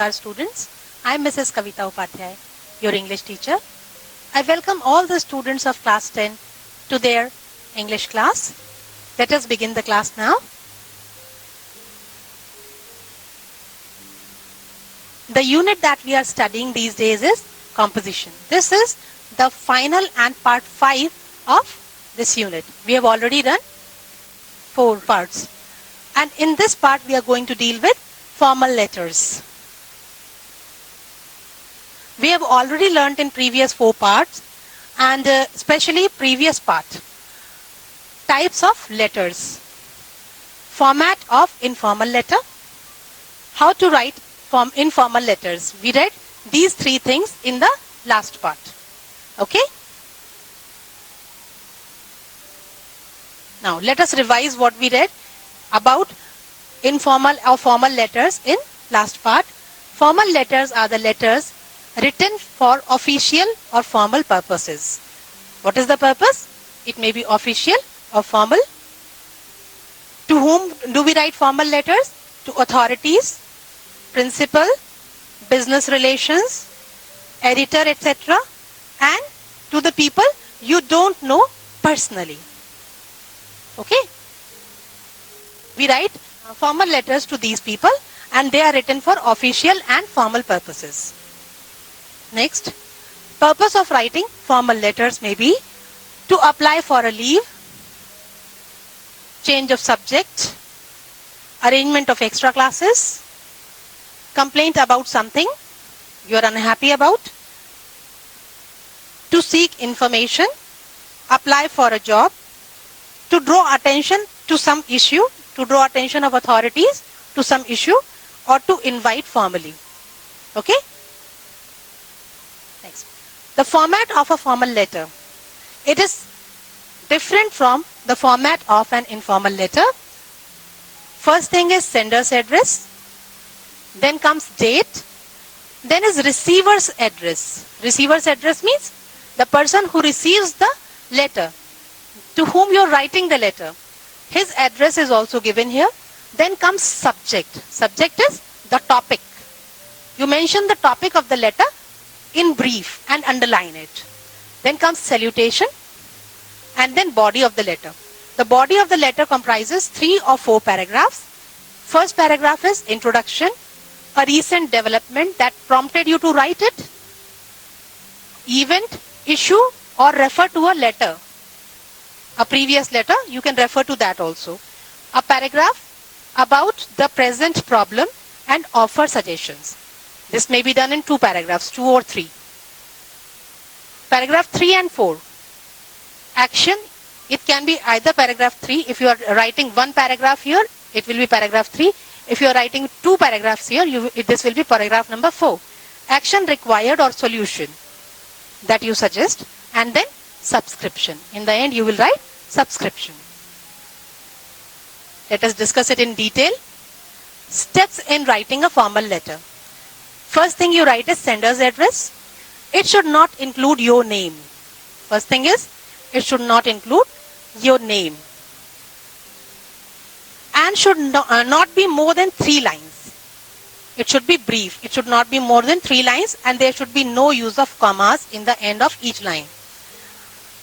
Our students, I am Mrs. Kavita Upadhyay, your English teacher. I welcome all the students of class 10 to their English class. Let us begin the class now. The unit that we are studying these days is composition. This is the final and part 5 of this unit. We have already done 4 parts. And in this part we are going to deal with formal letters. We have already learnt in previous 4 parts and especially previous part. Types of letters. Format of informal letter. How to write informal letters. We read these 3 things in the last part. Okay? Now let us revise what we read about informal or formal letters in last part. Formal letters are the letters written for official or formal purposes. What is the purpose? It may be official or formal. To whom do we write formal letters? To authorities, principal, business relations, editor, etc. and to the people you don't know personally. Okay? We write formal letters to these people and they are written for official and formal purposes. Next, purpose of writing formal letters may be to apply for a leave, change of subject, arrangement of extra classes, complaint about something you are unhappy about, to seek information, apply for a job, to draw attention to some issue, to draw attention of authorities to some issue, or to invite formally. Okay? Next. The format of a formal letter. It is different from the format of an informal letter. First thing is sender's address. Then comes date. Then is receiver's address. Receiver's address means the person who receives the letter, to whom you are writing the letter. His address is also given here. Then comes subject. Subject is the topic. You mention the topic of the letter in brief and underline it. Then comes salutation and then body of the letter. The body of the letter comprises 3 or 4 paragraphs. First paragraph is introduction, a recent development that prompted you to write it, event, issue, or refer to a letter. A previous letter, you can refer to that also. A paragraph about the present problem and offer suggestions. This may be done in 2 paragraphs, 2 or 3. Paragraph 3 and 4. Action, it can be either paragraph 3. If you are writing 1 paragraph here, it will be paragraph 3. If you are writing 2 paragraphs here, this will be paragraph number 4. Action required or solution that you suggest, and then subscription. In the end, you will write subscription. Let us discuss it in detail. Steps in writing a formal letter. First thing you write is sender's address. It should not include your name. First thing is, it should not include your name. And should not be more than 3 lines. It should be brief. It should not be more than 3 lines and there should be no use of commas in the end of each line.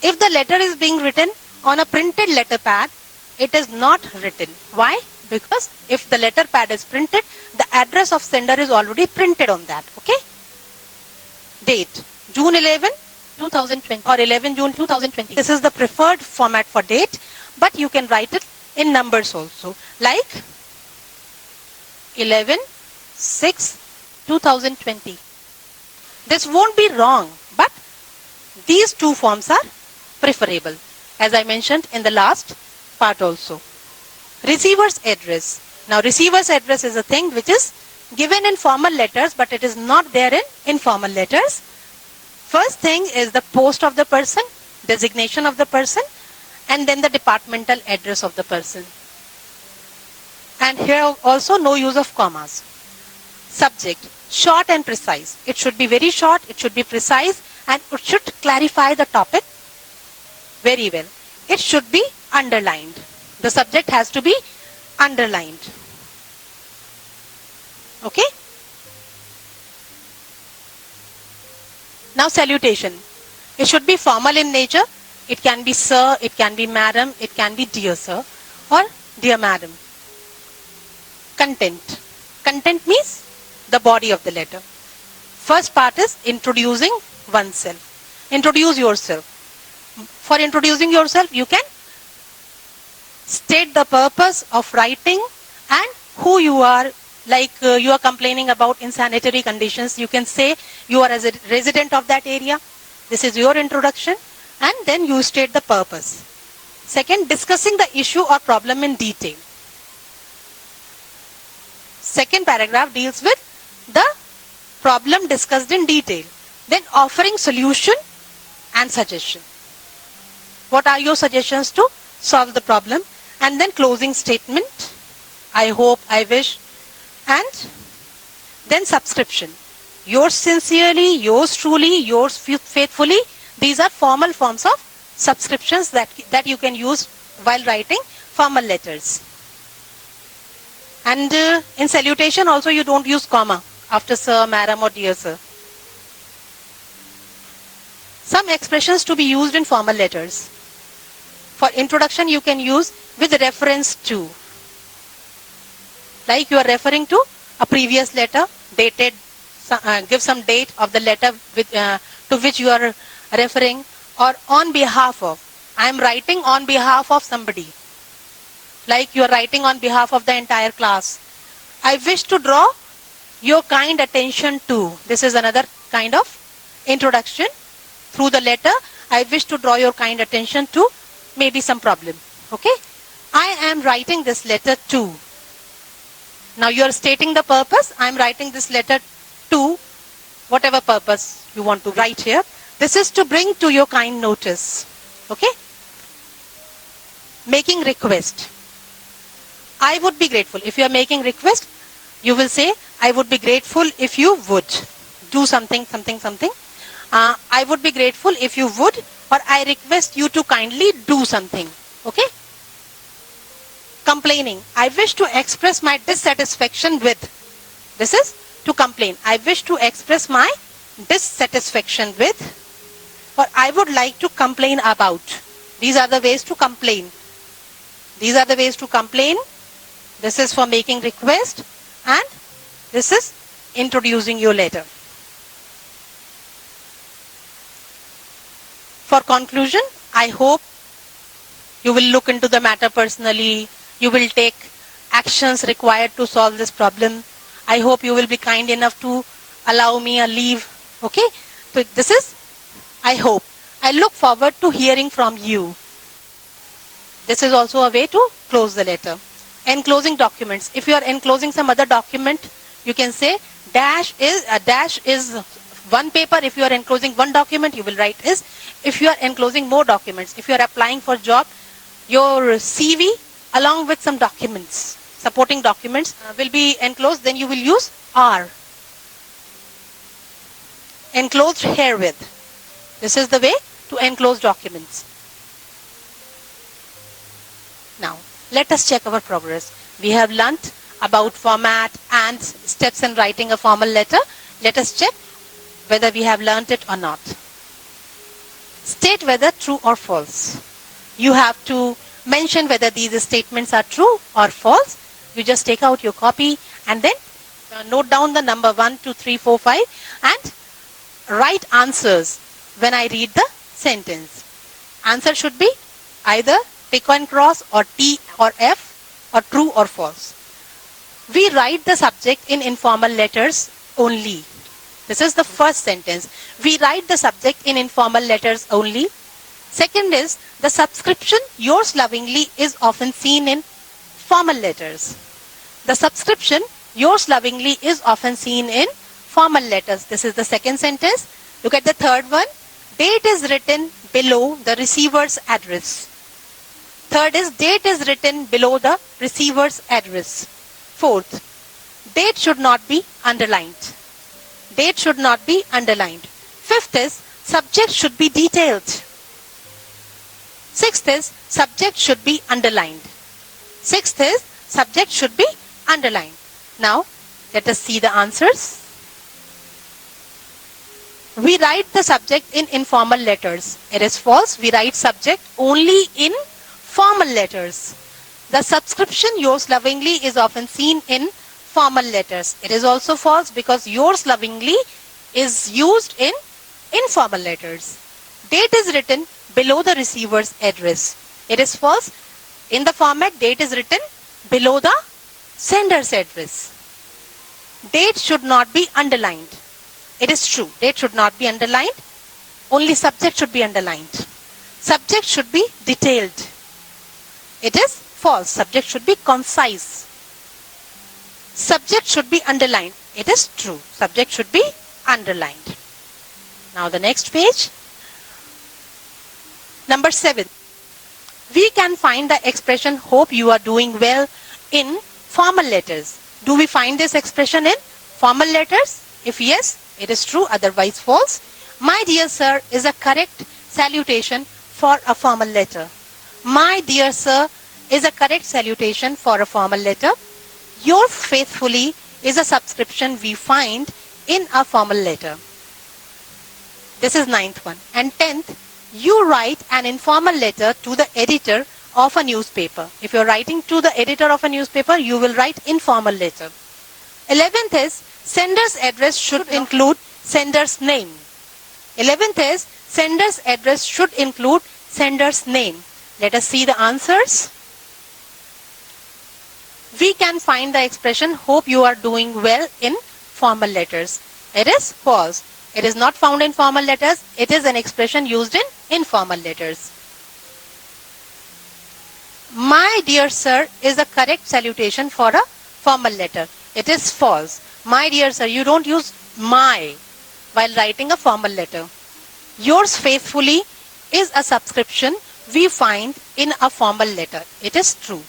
If the letter is being written on a printed letter pad, it is not written. Why? Because if the letter pad is printed, the address of sender is already printed on that. Okay? Date. June 11, 2020 or 11 June 2020. This is the preferred format for date, but you can write it in numbers also. Like 11/6/2020. This won't be wrong, but these 2 forms are preferable, as I mentioned in the last part also. Receiver's address. Now receiver's address is a thing which is given in formal letters, but it is not there in informal letters. First thing is the post of the person, designation of the person, and then the departmental address of the person. And here also no use of commas. Subject. Short and precise. It should be very short, it should be precise, and it should clarify the topic very well. It should be underlined. The subject has to be underlined. Okay? Now salutation. It should be formal in nature. It can be sir, it can be madam, it can be dear sir or dear madam. Content. Content means the body of the letter. First part is introducing oneself. Introduce yourself. For introducing yourself, you can state the purpose of writing and who you are. Like you are complaining about insanitary conditions, you can say you are a resident of that area. This is your introduction, and then you state the purpose. Second, discussing the issue or problem in detail. Second paragraph deals with the problem discussed in detail. Then offering solution and suggestion. What are your suggestions to solve the problem? And then closing statement. I hope, I wish. And then subscription. Yours sincerely, yours truly, yours faithfully. These are formal forms of subscriptions that you can use while writing formal letters. And in salutation also you don't use comma after sir, madam or dear sir. Some expressions to be used in formal letters. For introduction you can use with reference to. Like you are referring to a previous letter, dated, give some date of the letter to which you are referring, or on behalf of. I am writing on behalf of somebody. Like you are writing on behalf of the entire class. I wish to draw your kind attention to. This is another kind of introduction. Through the letter, I wish to draw your kind attention to maybe some problem. Okay? I am writing this letter to. Now you are stating the purpose. I am writing this letter to whatever purpose you want to write here. This is to bring to your kind notice. Okay? Making request. I would be grateful. If you are making request, you will say, I would be grateful if you would do something, something, something. I would be grateful if you would, or I request you to kindly do something. Okay? Complaining. I wish to express my dissatisfaction with. This is to complain. I wish to express my dissatisfaction with, or I would like to complain about. These are the ways to complain. These are the ways to complain. This is for making request, and this is introducing your letter. For conclusion, I hope you will look into the matter personally. You will take actions required to solve this problem. I hope you will be kind enough to allow me a leave. Okay? So this is, I hope. I look forward to hearing from you. This is also a way to close the letter. Enclosing documents. If you are enclosing some other document, you can say dash is one paper. If you are enclosing one document, you will write is. If you are enclosing more documents, if you are applying for job, your CV along with some documents, supporting documents will be enclosed, then you will use are. Enclosed herewith. This is the way to enclose documents. Now, let us check our progress. We have learnt about format and steps in writing a formal letter. Let us check whether we have learnt it or not. State whether true or false. You have to mention whether these statements are true or false. You just take out your copy and then note down the number 1, 2, 3, 4, 5 and write answers when I read the sentence. Answer should be either tick and cross or T or F or true or false. We write the subject in informal letters only. This is the first sentence. We write the subject in informal letters only. Second is, the subscription, yours lovingly, is often seen in formal letters. The subscription, yours lovingly, is often seen in formal letters. This is the second sentence. Look at the third one. Date is written below the receiver's address. Third is, date is written below the receiver's address. Fourth, date should not be underlined. Date should not be underlined. Fifth is, subject should be detailed. Sixth is, subject should be underlined. Sixth is, subject should be underlined. Now, let us see the answers. We write the subject in informal letters. It is false. We write subject only in formal letters. The subscription yours lovingly is often seen in formal letters. It is also false because yours lovingly is used in informal letters. Date is written below the receiver's address. It is false. In the format, date is written below the sender's address. Date should not be underlined. It is true. Date should not be underlined. Only subject should be underlined. Subject should be detailed. It is false. Subject should be concise. Subject should be underlined. It is true. Subject should be underlined. Now the next page. Number 7. We can find the expression hope you are doing well in formal letters. Do we find this expression in formal letters? If yes, it is true, otherwise false. My dear sir is a correct salutation for a formal letter. My dear sir is a correct salutation for a formal letter. Yours faithfully is a subscription we find in a formal letter. This is 9th one. And 10th, you write an informal letter to the editor of a newspaper. If you're writing to the editor of a newspaper, you will write informal letter. 11th is sender's address should include sender's name. 11th is sender's address should include sender's name. Let us see the answers. We can find the expression hope you are doing well in formal letters. It is false. It is not found in formal letters. It is an expression used in informal letters. My dear sir is a correct salutation for a formal letter. It is false. My dear sir, you don't use my while writing a formal letter. Yours faithfully is a subscription we find in a formal letter. It is true.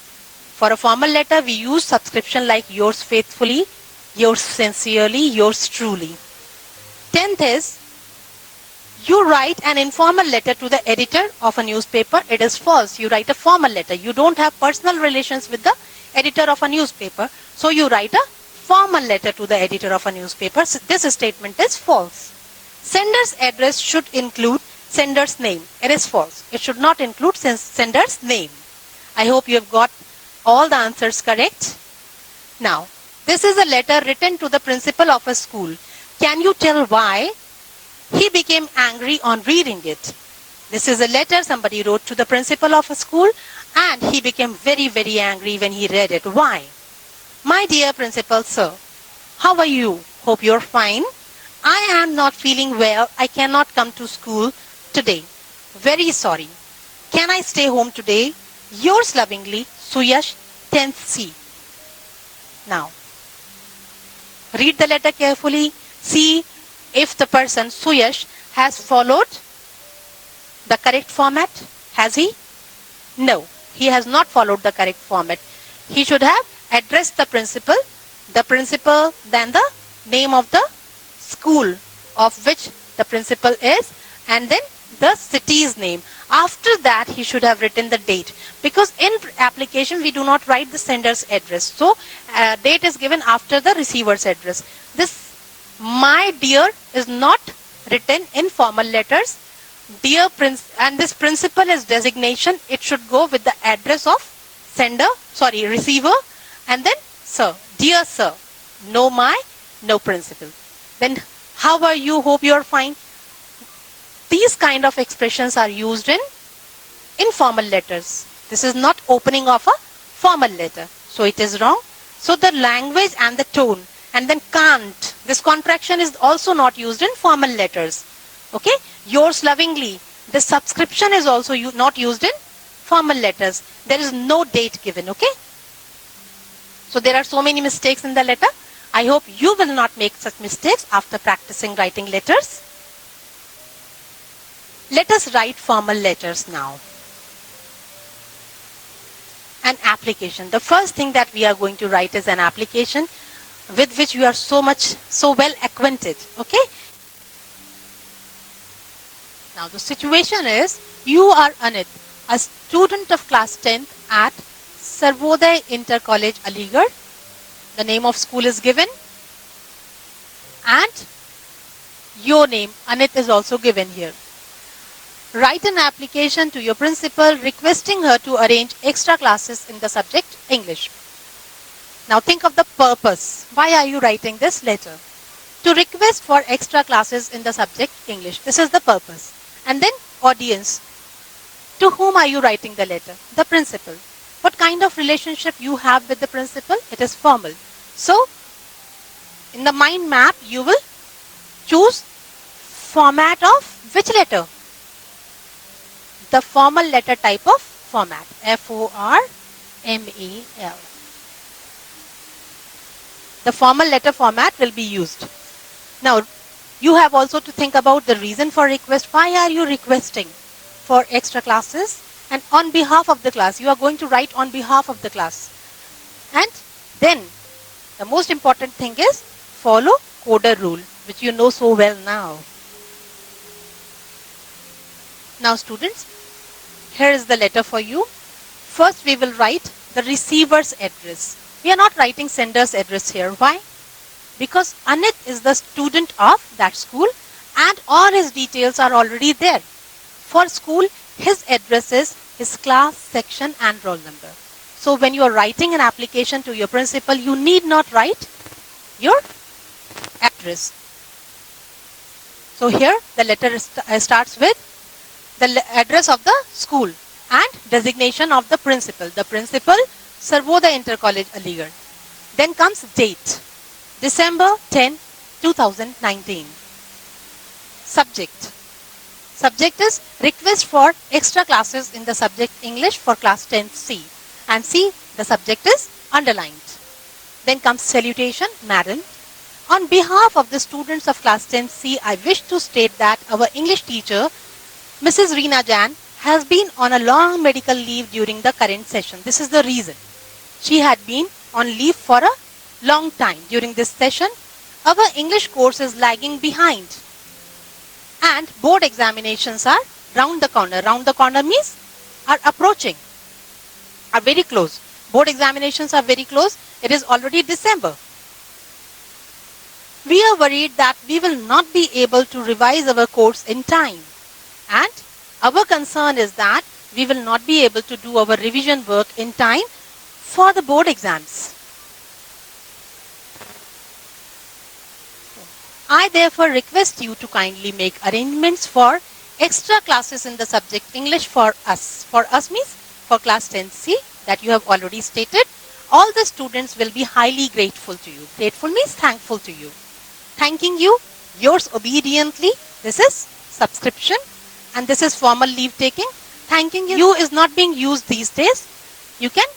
For a formal letter, we use subscription like yours faithfully, yours sincerely, yours truly. 10th is, you write an informal letter to the editor of a newspaper. It is false. You write a formal letter. You don't have personal relations with the editor of a newspaper. So you write a formal letter to the editor of a newspaper. So this statement is false. Sender's address should include sender's name. It is false. It should not include sender's name. I hope you have got all the answers correct. Now, this is a letter written to the principal of a school. Can you tell why he became angry on reading it? This is a letter somebody wrote to the principal of a school and he became very, very angry when he read it. Why? My dear principal sir, how are you? Hope you're fine. I am not feeling well. I cannot come to school today. Very sorry. Can I stay home today? Yours lovingly, Suyash, 10th C. Now, read the letter carefully. See if the person, Suyash, has followed the correct format. Has he? No, he has not followed the correct format. He should have addressed the principal, then the name of the school of which the principal is, and then the city's name. After that, he should have written the date. Because in application, we do not write the sender's address. So, date is given after the receiver's address. This my dear is not written in formal letters. Dear Prince, and this principal is designation. It should go with the address of receiver, and then sir, dear sir, no my, no principal. Then how are you? Hope you are fine. These kind of expressions are used in informal letters. This is not opening of a formal letter. So it is wrong. So the language and the tone, and then can't. This contraction is also not used in formal letters. Okay. Yours lovingly. The subscription is also not used in formal letters. There is no date given. Okay. So there are so many mistakes in the letter. I hope you will not make such mistakes after practicing writing letters. Let us write formal letters now. An application. The first thing that we are going to write is an application with which you are so well acquainted. Okay. Now the situation is, you are Anit, a student of class 10th at Sarvodaya Inter College, Aligarh. The name of school is given. And Your name, Anit, is also given here. Write an application to your principal requesting her to arrange extra classes in the subject English. Now think of the purpose. Why are you writing this letter? To request for extra classes in the subject English. This is the purpose. And then audience. To whom are you writing the letter? The principal. What kind of relationship you have with the principal? It is formal. So, in the mind map, you will choose format of which letter? The formal letter type of format. FORMAL. The formal letter format will be used. Now, you have also to think about the reason for request. Why are you requesting for extra classes? And on behalf of the class, you are going to write on behalf of the class. And then, the most important thing is follow coder rule, which you know so well now. Now students, here is the letter for you. First we will write the receiver's address. We are not writing sender's address here. Why? Because Anit is the student of that school and all his details are already there. For school, his address is his class, section and roll number. So when you are writing an application to your principal, you need not write your address. So here the letter starts with the address of the school and designation of the principal. The principal, Sarvodaya Inter College, Aligarh. Then comes date, December 10, 2019. Subject. Subject is request for extra classes in the subject English for class 10C. And see, the subject is underlined. Then comes salutation, Madam. On behalf of the students of class 10C, I wish to state that our English teacher, Mrs. Reena Jan, has been on a long medical leave during the current session. This is the reason. She had been on leave for a long time during this session. Our English course is lagging behind. And board examinations are round the corner. Round the corner means are approaching, are very close. Board examinations are very close. It is already December. We are worried that we will not be able to revise our course in time. And our concern is that we will not be able to do our revision work in time for the board exams. I therefore request you to kindly make arrangements for extra classes in the subject English for us. For us means for class 10C that you have already stated. All the students will be highly grateful to you. Grateful means thankful to you. Thanking you, yours obediently. This is subscription and this is formal leave taking. Thanking you is not being used these days. You can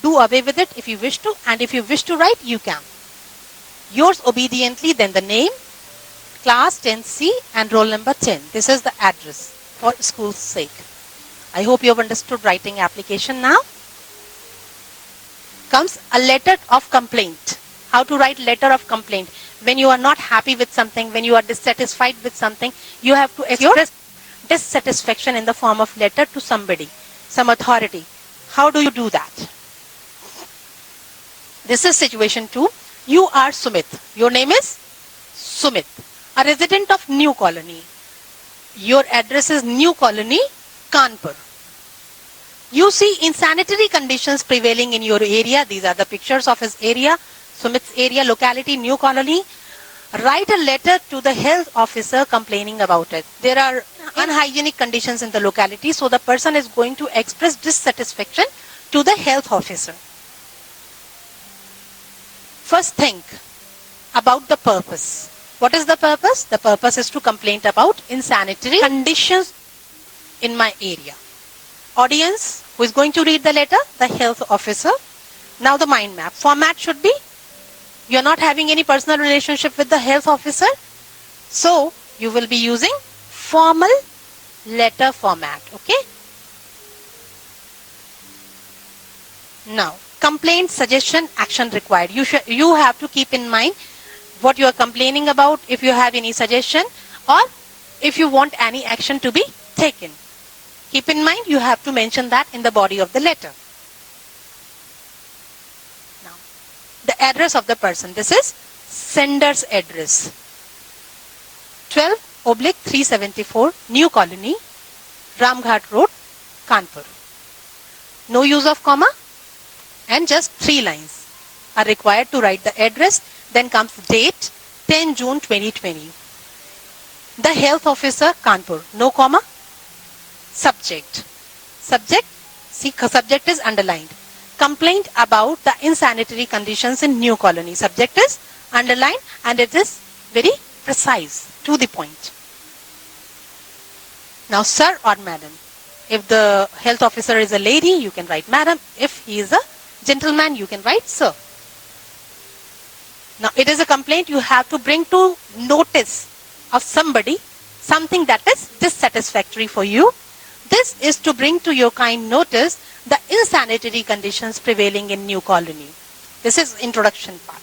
do away with it if you wish to, and if you wish to write, you can. Yours obediently, then the name, class 10C and roll number 10. This is the address for school's sake. I hope you have understood writing application now. Comes a letter of complaint. How to write letter of complaint. When you are not happy with something, when you are dissatisfied with something, you have to express dissatisfaction in the form of letter to somebody, some authority. How do you do that? This is situation 2. You are Sumit. Your name is Sumit, a resident of New Colony. Your address is New Colony, Kanpur. You see insanitary conditions prevailing in your area. These are the pictures of his area, Sumit's area, locality, New Colony. Write a letter to the health officer complaining about it. There are unhygienic conditions in the locality, so the person is going to express dissatisfaction to the health officer. First think about the purpose. What is the purpose? The purpose is to complain about insanitary conditions in my area. Audience, who is going to read the letter? The health officer. Now the mind map. Format should be, you are not having any personal relationship with the health officer. So, you will be using formal letter format. Okay? Now, complaint, suggestion, action required. You have to keep in mind what you are complaining about, if you have any suggestion or if you want any action to be taken. Keep in mind you have to mention that in the body of the letter. Now, the address of the person. This is sender's address. 12/374 New Colony, Ramghat Road, Kanpur. No use of comma and just 3 lines are required to write the address. Then comes date 10 June 2020. The health officer, Kanpur. No comma. Subject. Subject. See, subject is underlined. Complaint about the insanitary conditions in New Colony. Subject is underlined and it is very precise, to the point. Now, sir or madam. If the health officer is a lady, you can write madam. If he is a gentleman, you can write sir. Now, it is a complaint you have to bring to notice of somebody, something that is dissatisfactory for you. This is to bring to your kind notice the insanitary conditions prevailing in New Colony. This is introduction part.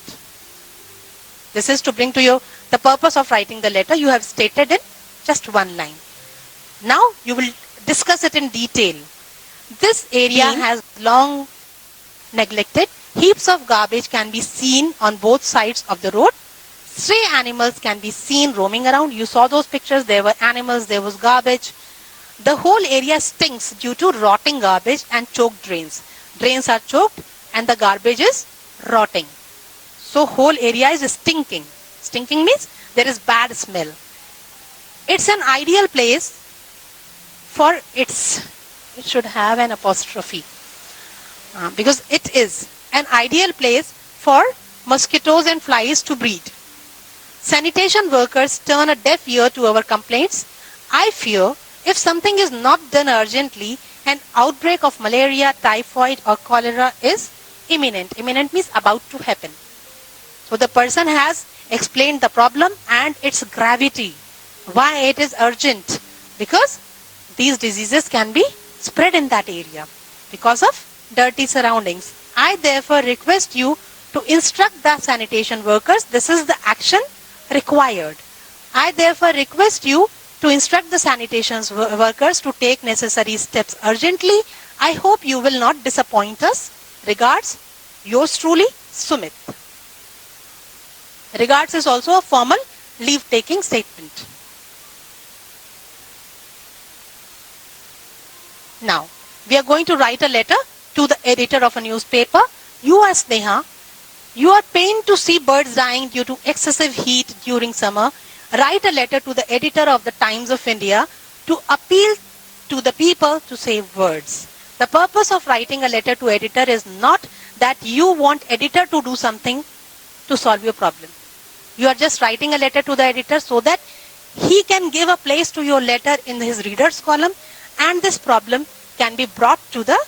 This is to bring to you the purpose of writing the letter you have stated in just 1 line. Now you will discuss it in detail. This area has long neglected. Heaps of garbage can be seen on both sides of the road. Stray animals can be seen roaming around. You saw those pictures. There were animals, there was garbage. The whole area stinks due to rotting garbage and choked drains. Drains are choked and the garbage is rotting. So whole area is stinking. Stinking means there is bad smell. It's an ideal place for it should have an apostrophe because it is an ideal place for mosquitoes and flies to breed. Sanitation workers turn a deaf ear to our complaints. I fear if something is not done urgently, an outbreak of malaria, typhoid or cholera is imminent. Imminent means about to happen. So the person has explained the problem and its gravity. Why it is urgent? Because these diseases can be spread in that area because of dirty surroundings. I therefore request you to instruct the sanitation workers. This is the action required. I therefore request you to instruct the sanitation workers to take necessary steps urgently. I hope you will not disappoint us. Regards, yours truly, Sumit. Regards is also a formal leave-taking statement. Now, we are going to write a letter to the editor of a newspaper. You are Sneha. You are pained to see birds dying due to excessive heat during summer. Write a letter to the editor of the Times of India to appeal to the people to save birds. The purpose of writing a letter to editor is not that you want editor to do something to solve your problem. You are just writing a letter to the editor so that he can give a place to your letter in his readers column and this problem can be brought to the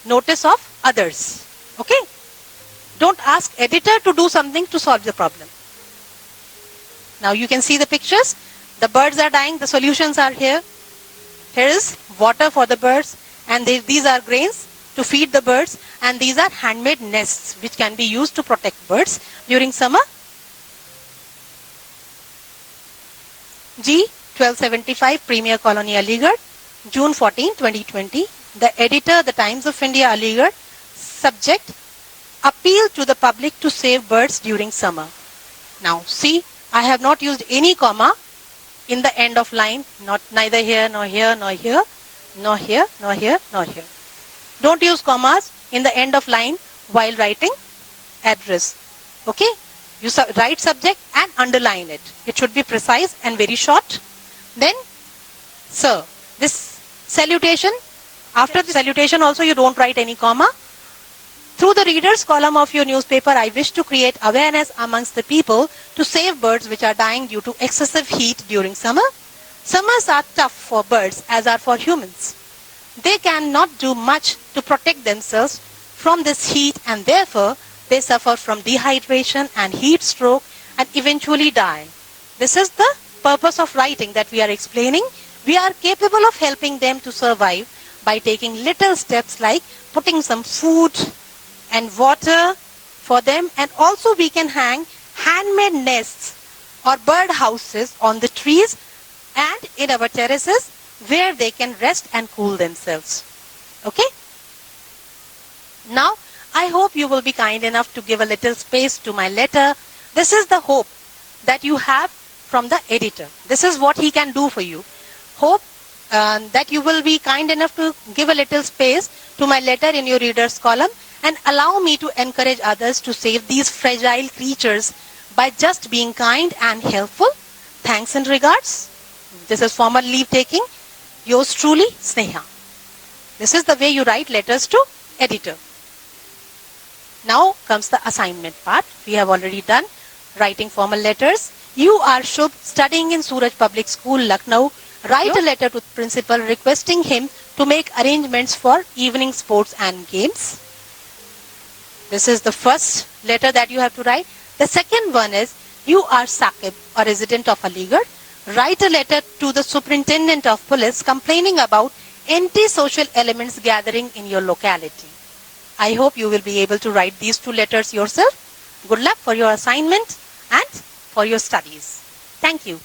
notice of others. Okay? Don't ask editor to do something to solve the problem. Now you can see the pictures. The birds are dying. The solutions are here. Here is water for the birds and these are grains to feed the birds and these are handmade nests which can be used to protect birds during summer. G 1275 Premier Colony Aligarh, June 14, 2020. The editor, The Times of India, Aligarh. Subject, appeal to the public to save birds during summer. Now see, I have not used any comma in the end of line, neither here, nor here, nor here, nor here, nor here, nor here. Don't use commas in the end of line while writing address. Okay? You write subject and underline it. It should be precise and very short. Then, sir, this salutation, after the salutation also you don't write any comma. Through the readers column of your newspaper, I wish to create awareness amongst the people to save birds which are dying due to excessive heat during summer. Summers are tough for birds as are for humans. They cannot do much to protect themselves from this heat and therefore they suffer from dehydration and heat stroke and eventually die. This is the purpose of writing that we are explaining. We are capable of helping them to survive by taking little steps like putting some food and water for them, and also we can hang handmade nests or bird houses on the trees and in our terraces where they can rest and cool themselves. Okay? Now, I hope you will be kind enough to give a little space to my letter. This is the hope that you have from the editor. This is what he can do for you. Hope that you will be kind enough to give a little space to my letter in your readers column and allow me to encourage others to save these fragile creatures by just being kind and helpful. Thanks and regards. This is formal leave taking. Yours truly, Sneha. This is the way you write letters to editor. Now comes the assignment part. We have already done writing formal letters. You are Shubh, studying in Suraj Public School, Lucknow. Write a letter to the principal requesting him to make arrangements for evening sports and games. This is the first letter that you have to write. The second one is, you are Saqib, a resident of Aligarh. Write a letter to the superintendent of police complaining about anti-social elements gathering in your locality. I hope you will be able to write these two letters yourself. Good luck for your assignment and for your studies. Thank you.